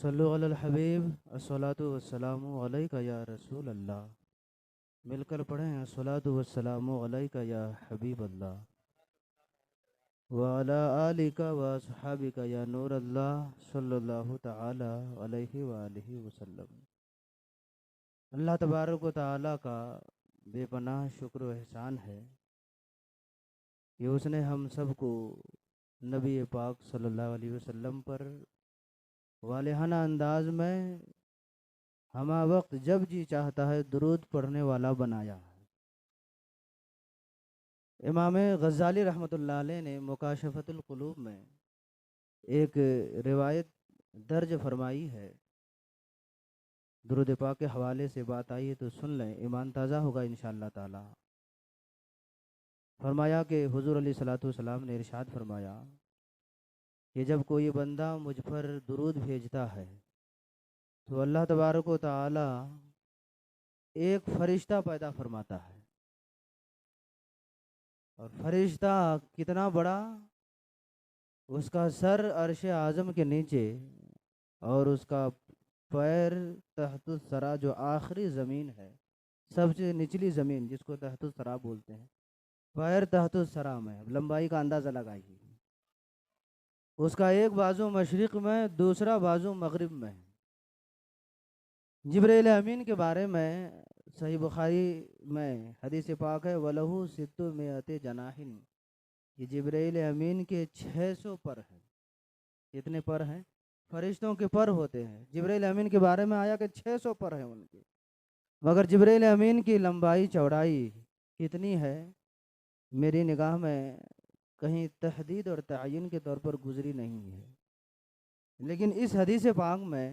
صلو علی الحبیب الصلاۃ والسلام علیکہ یا رسول اللہ۔ مل کر پڑھیں الصلاۃ والسلام علیکہ یا حبیب اللہ وعلی آلکہ واصحابکہ یا نور اللہ صلی اللہ تعالی علیہ وآلہ وسلم۔ اللہ تبارک و تعالی کا بے پناہ شکر و احسان ہے کہ اس نے ہم سب کو نبی پاک صلی اللہ علیہ وسلم پر والہانہ انداز میں ہمہ وقت جب جی چاہتا ہے درود پڑھنے والا بنایا ہے۔ امام غزالی رحمۃ اللہ علیہ نے مکاشفۃ القلوب میں ایک روایت درج فرمائی ہے، درود پاک کے حوالے سے بات آئی ہے تو سن لیں، ایمان تازہ ہوگا انشاءاللہ تعالی۔ فرمایا کہ حضور علیہ الصلوۃ والسلام نے ارشاد فرمایا کہ جب کوئی بندہ مجھ پر درود بھیجتا ہے تو اللہ تبارک و تعالی ایک فرشتہ پیدا فرماتا ہے، اور فرشتہ کتنا بڑا، اس کا سر عرش اعظم کے نیچے اور اس کا پیر تحت الثری، جو آخری زمین ہے، سب سے نچلی زمین جس کو تحت الثری بولتے ہیں، پیر تحت الثری میں، لمبائی کا اندازہ لگائیے۔ اس کا ایک بازو مشرق میں، دوسرا بازو مغرب میں۔ جبرائیل امین کے بارے میں صحیح بخاری میں حدیث پاک ہے، وَلَهُ سِتُّمِائَةِ جَنَاحٍ، یہ جبرائیل امین کے 600 پر ہیں۔ کتنے پر ہیں؟ فرشتوں کے پر ہوتے ہیں۔ جبرائیل امین کے بارے میں آیا کہ 600 پر ہیں ان کے، مگر جبرائیل امین کی لمبائی چوڑائی کتنی ہے میری نگاہ میں کہیں تحدید اور تعین کے طور پر گزری نہیں ہے، لیکن اس حدیث پاک میں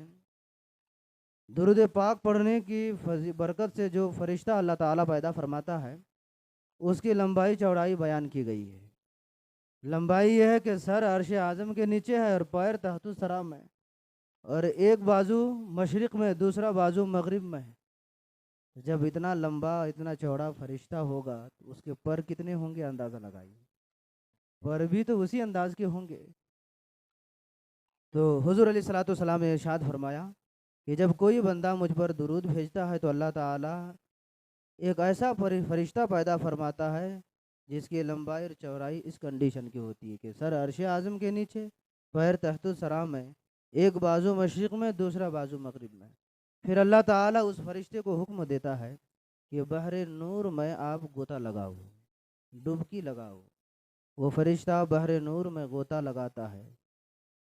درود پاک پڑھنے کی برکت سے جو فرشتہ اللہ تعالیٰ پیدا فرماتا ہے اس کی لمبائی چوڑائی بیان کی گئی ہے۔ لمبائی یہ ہے کہ سر عرش اعظم کے نیچے ہے اور پیر تحت الثری میں، اور ایک بازو مشرق میں، دوسرا بازو مغرب میں ہے۔ جب اتنا لمبا اتنا چوڑا فرشتہ ہوگا تو اس کے پر کتنے ہوں گے اندازہ لگائیے، پر بھی تو اسی انداز کے ہوں گے۔ تو حضور علیہ الصلوۃ والسلام نے ارشاد فرمایا کہ جب کوئی بندہ مجھ پر درود بھیجتا ہے تو اللہ تعالیٰ ایک ایسا فرشتہ پیدا فرماتا ہے جس کی لمبائی اور چوڑائی اس کنڈیشن کی ہوتی ہے کہ سر عرش اعظم کے نیچے، پیر تحت الثری میں، ایک بازو مشرق میں، دوسرا بازو مغرب میں۔ پھر اللہ تعالیٰ اس فرشتے کو حکم دیتا ہے کہ بحر نور میں آپ غوطہ لگاؤ، ڈبکی لگاؤ۔ وہ فرشتہ بحر نور میں غوطہ لگاتا ہے،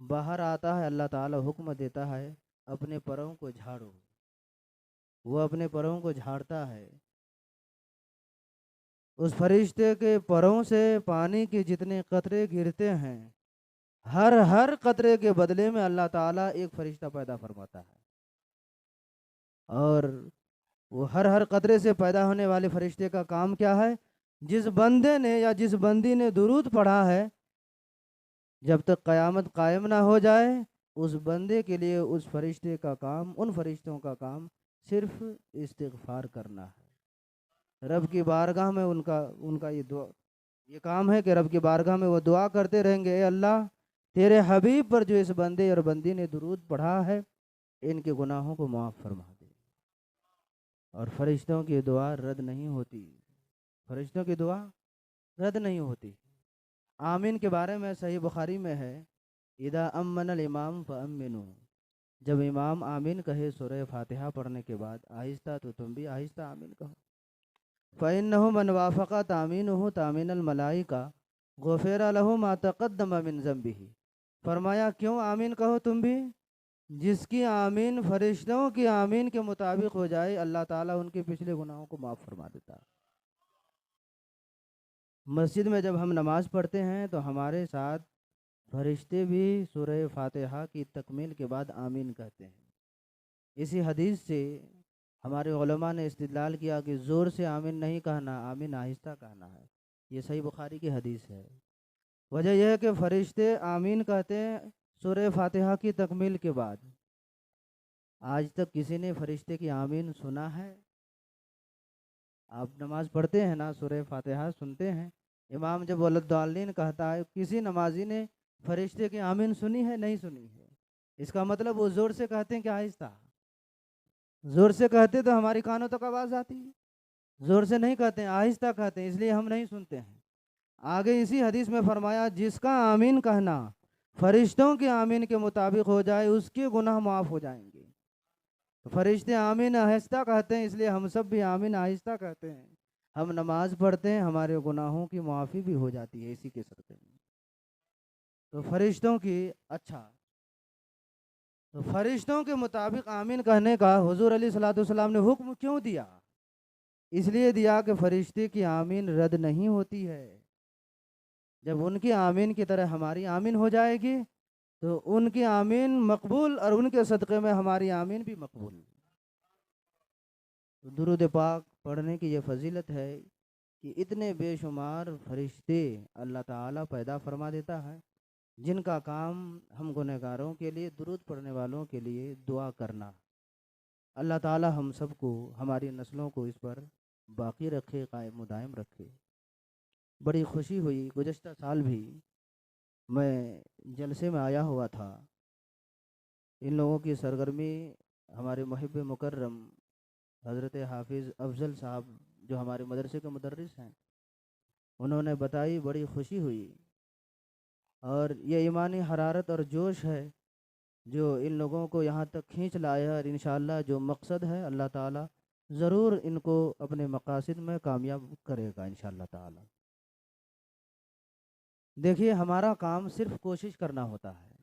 باہر آتا ہے، اللہ تعالیٰ حکم دیتا ہے اپنے پروں کو جھاڑو۔ وہ اپنے پروں کو جھاڑتا ہے، اس فرشتے کے پروں سے پانی کے جتنے قطرے گرتے ہیں، ہر قطرے کے بدلے میں اللہ تعالیٰ ایک فرشتہ پیدا فرماتا ہے، اور وہ ہر قطرے سے پیدا ہونے والے فرشتے کا کام کیا ہے؟ جس بندے نے یا جس بندی نے درود پڑھا ہے، جب تک قیامت قائم نہ ہو جائے اس بندے کے لیے اس فرشتے کا کام، ان فرشتوں کا کام صرف استغفار کرنا ہے۔ رب کی بارگاہ میں ان کا یہ کام ہے کہ رب کی بارگاہ میں وہ دعا کرتے رہیں گے، اے اللہ تیرے حبیب پر جو اس بندے اور بندی نے درود پڑھا ہے ان کے گناہوں کو معاف فرما دے۔ اور فرشتوں کی دعا رد نہیں ہوتی، فرشتوں کی دعا رد نہیں ہوتی۔ آمین کے بارے میں صحیح بخاری میں ہے، اذا امن الامام فامنوا، جب امام آمین کہے سورہ فاتحہ پڑھنے کے بعد آہستہ، تو تم بھی آہستہ آمین کہو۔ فإنه من وافق تامینہ تامین الملائکہ غفر لہ ما تقدم من ذنبہ، فرمایا کیوں آمین کہو تم بھی؟ جس کی آمین فرشتوں کی آمین کے مطابق ہو جائے اللہ تعالیٰ ان کے پچھلے گناہوں کو معاف فرما دیتا ہے۔ مسجد میں جب ہم نماز پڑھتے ہیں تو ہمارے ساتھ فرشتے بھی سورہ فاتحہ کی تکمیل کے بعد آمین کہتے ہیں۔ اسی حدیث سے ہمارے علماء نے استدلال کیا کہ زور سے آمین نہیں کہنا، آمین آہستہ کہنا ہے۔ یہ صحیح بخاری کی حدیث ہے۔ وجہ یہ ہے کہ فرشتے آمین کہتے ہیں سورہ فاتحہ کی تکمیل کے بعد۔ آج تک کسی نے فرشتے کی آمین سنا ہے؟ آپ نماز پڑھتے ہیں نا، سورہ فاتحہ سنتے ہیں، امام جب ولد الضالین کہتا ہے، کسی نمازی نے فرشتے کی آمین سنی ہے؟ نہیں سنی ہے۔ اس کا مطلب وہ زور سے کہتے ہیں کہ آہستہ؟ زور سے کہتے تو ہماری کانوں تک آواز آتی ہے، زور سے نہیں کہتے ہیں، آہستہ کہتے ہیں، اس لیے ہم نہیں سنتے ہیں۔ آگے اسی حدیث میں فرمایا جس کا آمین کہنا فرشتوں کے آمین کے مطابق ہو جائے اس کے گناہ معاف ہو جائیں گے۔ تو فرشتے آمین آہستہ کہتے ہیں، اس لیے ہم سب بھی آمین آہستہ کہتے ہیں۔ ہم نماز پڑھتے ہیں، ہمارے گناہوں کی معافی بھی ہو جاتی ہے اسی کے صدقے میں۔ تو فرشتوں کی اچھا تو فرشتوں کے مطابق آمین کہنے کا حضور علیہ الصلوۃ والسلام نے حکم کیوں دیا؟ اس لیے دیا کہ فرشتے کی آمین رد نہیں ہوتی ہے۔ جب ان کی آمین کی طرح ہماری آمین ہو جائے گی تو ان کی آمین مقبول، اور ان کے صدقے میں ہماری آمین بھی مقبول۔ تو درود پاک پڑھنے کی یہ فضیلت ہے کہ اتنے بے شمار فرشتے اللہ تعالیٰ پیدا فرما دیتا ہے جن کا کام ہم گنہگاروں کے لیے، درود پڑھنے والوں کے لیے دعا کرنا۔ اللہ تعالیٰ ہم سب کو، ہماری نسلوں کو اس پر باقی رکھے، قائم و دائم رکھے۔ بڑی خوشی ہوئی، گزشتہ سال بھی میں جلسے میں آیا ہوا تھا۔ ان لوگوں کی سرگرمی ہمارے محب مکرم حضرت حافظ افضل صاحب جو ہمارے مدرسے کے مدرس ہیں انہوں نے بتائی، بڑی خوشی ہوئی۔ اور یہ ایمانی حرارت اور جوش ہے جو ان لوگوں کو یہاں تک کھینچ لایا ہے، اور انشاءاللہ جو مقصد ہے اللہ تعالیٰ ضرور ان کو اپنے مقاصد میں کامیاب کرے گا انشاءاللہ تعالیٰ۔ دیکھیے ہمارا کام صرف کوشش کرنا ہوتا ہے،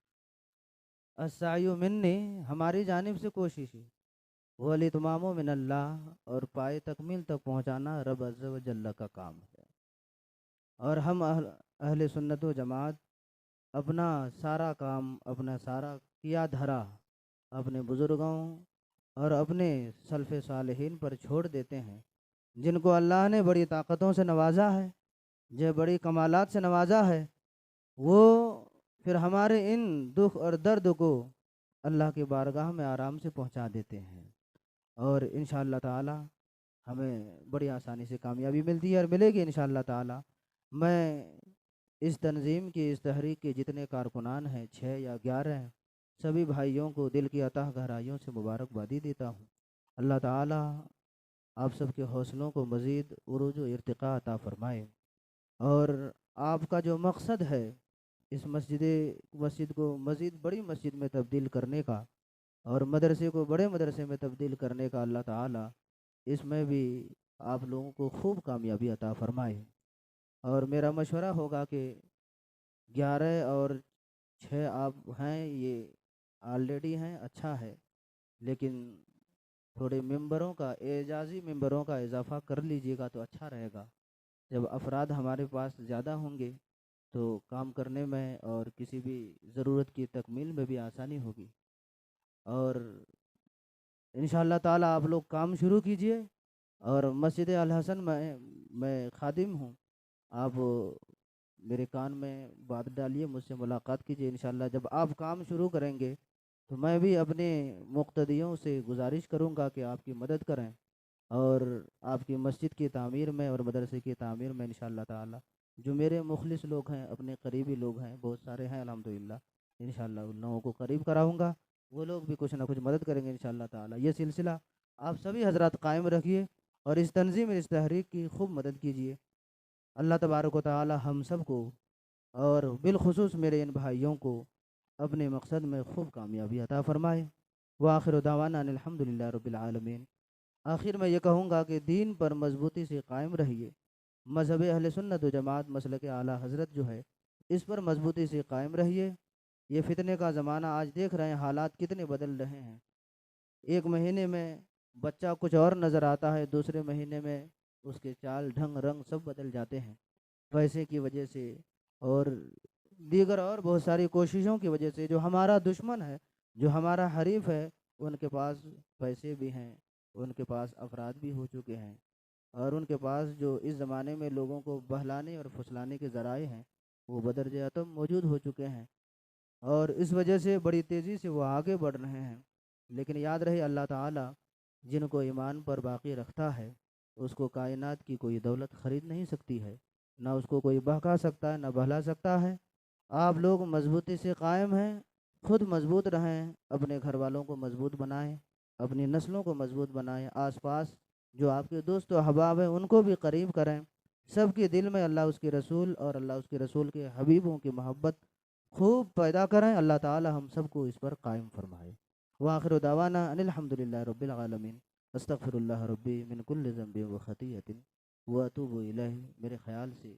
السعی منی، ہماری جانب سے کوشش ہے، والاطمام من اللہ، اور پائے تکمیل تک پہنچانا رب عز و جل کا کام ہے۔ اور ہم اہل سنت و جماعت اپنا سارا کام، اپنا سارا کیا دھرا اپنے بزرگوں اور اپنے سلف صالحین پر چھوڑ دیتے ہیں، جن کو اللہ نے بڑی طاقتوں سے نوازا ہے، جو بڑی کمالات سے نوازا ہے۔ وہ پھر ہمارے ان دکھ اور درد کو اللہ کی بارگاہ میں آرام سے پہنچا دیتے ہیں، اور انشاءاللہ تعالی ہمیں بڑی آسانی سے کامیابی ملتی ہے اور ملے گی انشاءاللہ تعالی۔ میں اس تنظیم کی، اس تحریک کے جتنے کارکنان ہیں، 6 یا 11 ہیں، سبھی بھائیوں کو دل کی عطا گہرائیوں سے مبارکبادی دیتا ہوں۔ اللہ تعالی آپ سب کے حوصلوں کو مزید عروج و ارتقاء عطا فرمائے، اور آپ کا جو مقصد ہے اس مسجد کو مزید بڑی مسجد میں تبدیل کرنے کا، اور مدرسے کو بڑے مدرسے میں تبدیل کرنے کا، اللہ تعالی اس میں بھی آپ لوگوں کو خوب کامیابی عطا فرمائے۔ اور میرا مشورہ ہوگا کہ 11 اور 6 آپ ہیں، یہ آلریڈی ہیں، اچھا ہے، لیکن تھوڑے ممبروں کا، اعزازی ممبروں کا اضافہ کر لیجئے گا تو اچھا رہے گا۔ جب افراد ہمارے پاس زیادہ ہوں گے تو کام کرنے میں اور کسی بھی ضرورت کی تکمیل میں بھی آسانی ہوگی۔ اور انشاءاللہ تعالی آپ لوگ کام شروع کیجئے، اور مسجد الحسن میں خادم ہوں، آپ میرے کان میں بات ڈالیے، مجھ سے ملاقات کیجئے۔ انشاءاللہ جب آپ کام شروع کریں گے تو میں بھی اپنے مقتدیوں سے گزارش کروں گا کہ آپ کی مدد کریں، اور آپ کی مسجد کی تعمیر میں اور مدرسے کی تعمیر میں انشاءاللہ تعالی جو میرے مخلص لوگ ہیں، اپنے قریبی لوگ ہیں، بہت سارے ہیں الحمدللہ، انشاءاللہ ان لوگوں کو قریب کراؤں گا، وہ لوگ بھی کچھ نہ کچھ مدد کریں گے انشاءاللہ تعالی۔ یہ سلسلہ آپ سبھی حضرات قائم رکھیے، اور اس تنظیم، اس تحریک کی خوب مدد کیجیے۔ اللہ تبارک و تعالی ہم سب کو، اور بالخصوص میرے ان بھائیوں کو، اپنے مقصد میں خوب کامیابی عطا فرمائے۔ وآخر دعوانا ان الحمدللہ رب العالمین۔ آخر میں یہ کہوں گا کہ دین پر مضبوطی سے قائم رہیے، مذہب اہل سنت و جماعت مسلک اعلیٰ حضرت جو ہے اس پر مضبوطی سے قائم رہیے۔ یہ فتنے کا زمانہ، آج دیکھ رہے ہیں حالات کتنے بدل رہے ہیں۔ ایک مہینے میں بچہ کچھ اور نظر آتا ہے، دوسرے مہینے میں اس کے چال ڈھنگ رنگ سب بدل جاتے ہیں، پیسے کی وجہ سے اور دیگر اور بہت ساری کوششوں کی وجہ سے۔ جو ہمارا دشمن ہے، جو ہمارا حریف ہے، ان کے پاس پیسے بھی ہیں، ان کے پاس افراد بھی ہو چکے ہیں، اور ان کے پاس جو اس زمانے میں لوگوں کو بہلانے اور پھسلانے کے ذرائع ہیں وہ بدرجہ اتم موجود ہو چکے ہیں، اور اس وجہ سے بڑی تیزی سے وہ آگے بڑھ رہے ہیں۔ لیکن یاد رہے اللہ تعالیٰ جن کو ایمان پر باقی رکھتا ہے اس کو کائنات کی کوئی دولت خرید نہیں سکتی ہے، نہ اس کو کوئی بہکا سکتا ہے، نہ بہلا سکتا ہے۔ آپ لوگ مضبوطی سے قائم ہیں، خود مضبوط رہیں، اپنے گھر والوں کو مضبوط بنائیں، اپنی نسلوں کو مضبوط بنائیں، آس پاس جو آپ کے دوست و احباب ہیں ان کو بھی قریب کریں، سب کے دل میں اللہ اس کے رسول اور اللہ اس کے رسول کے حبیبوں کی محبت خوب پیدا کریں۔ اللہ تعالی ہم سب کو اس پر قائم فرمائے۔ وآخر دعوانا ان الحمد للہ رب العالمین، استغفر اللہ ربی من کل ذنب و خطیئۃ واتوب الیہ۔ میرے خیال سے